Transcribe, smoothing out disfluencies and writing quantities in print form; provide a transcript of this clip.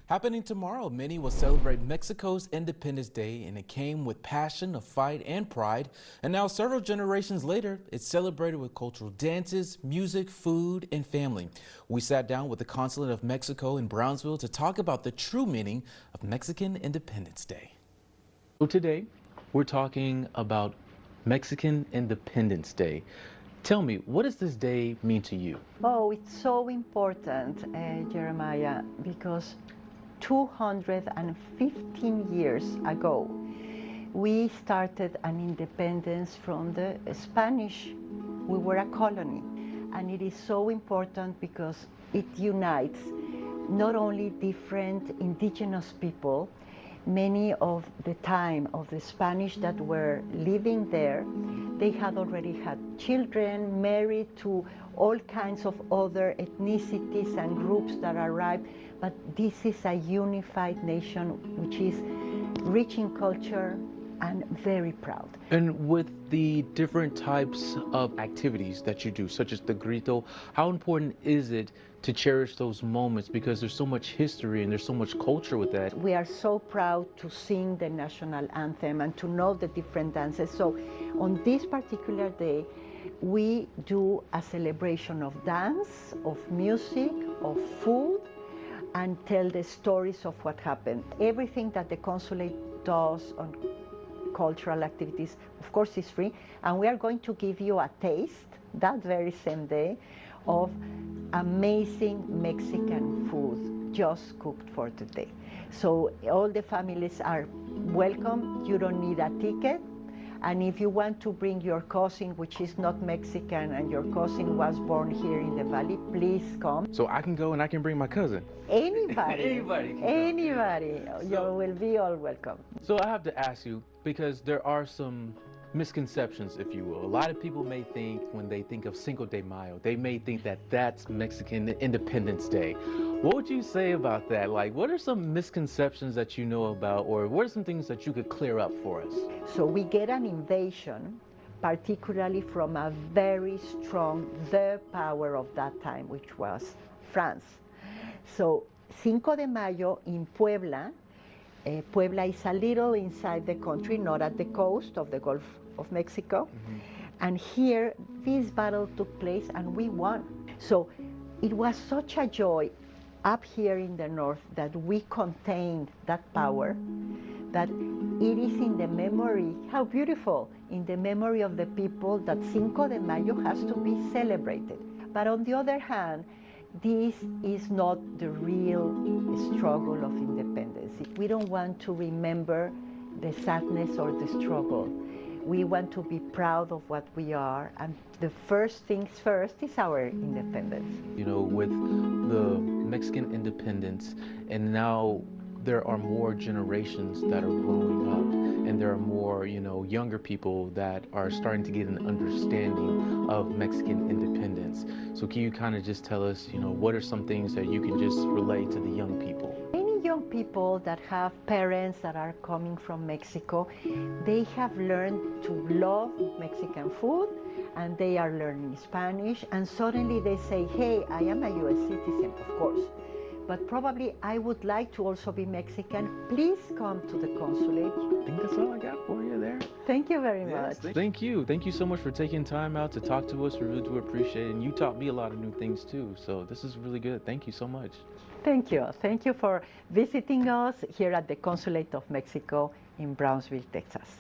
Happening tomorrow, many will celebrate Mexico's Independence Day, and it came with passion of fight and pride. And now, several generations later, it's celebrated with cultural dances, music, food, and family. We sat down with the consulate of Mexico in Brownsville to talk about the true meaning of Mexican Independence Day. So today, we're talking about Mexican Independence Day. Tell me, what does this day mean to you? Oh, it's so important, Jeremiah, because 215 years ago, we started an independence from the Spanish. We were a colony, and it is so important because it unites not only different indigenous people. Many of the time of the Spanish that were living there, they had already had children, married to all kinds of other ethnicities and groups that arrived, but this is a unified nation which is rich in culture and very proud. And with the different types of activities that you do, such as the grito, how important is it to cherish those moments, because there's so much history and there's so much culture with that? We are so proud to sing the national anthem and to know the different dances. So on this particular day, we do a celebration of dance, of music, of food, and tell the stories of what happened. Everything that the consulate does on cultural activities, of course, is free, and we are going to give you a taste that very same day of amazing Mexican food just cooked for today. So all the families are welcome. You don't need a ticket. And if you want to bring your cousin, which is not Mexican, and your cousin was born here in the valley, please come. So I can go and I can bring my cousin? Anybody. Anybody. You will be all welcome. So I have to ask you, because there are some misconceptions, if you will. A lot of people may think, when they think of Cinco de Mayo, they may think that that's Mexican Independence Day. What would you say about that? Like, what are some misconceptions that you know about, or what are some things that you could clear up for us? So we get an invasion, particularly from a very strong, the power of that time, which was France. So Cinco de Mayo in Puebla, Puebla is a little inside the country, not at the coast of the Gulf of Mexico. Mm-hmm. And here, this battle took place and we won. So it was such a joy up here in the north that we contained that power, that it is in the memory, how beautiful, in the memory of the people that Cinco de Mayo has to be celebrated. But on the other hand, this is not the real struggle of independence. We don't want to remember the sadness or the struggle. We want to be proud of what we are, and the first things first is our independence. You know, with the Mexican independence, and now there are more generations that are growing up, and there are more, younger people that are starting to get an understanding of Mexican independence. So can you kind of just tell us, what are some things that you can just relate to the young people? Young people that have parents that are coming from Mexico, they have learned to love Mexican food, and they are learning Spanish, and suddenly they say, hey, I am a US citizen, of course, but probably I would like to also be Mexican. Please come to the consulate. I think that's all I got for you there. Thank you very much. Thank you. Thank you so much for taking time out to talk to us. We really do appreciate it. And you taught me a lot of new things too. So this is really good. Thank you so much. Thank you. Thank you for visiting us here at the Consulate of Mexico in Brownsville, Texas.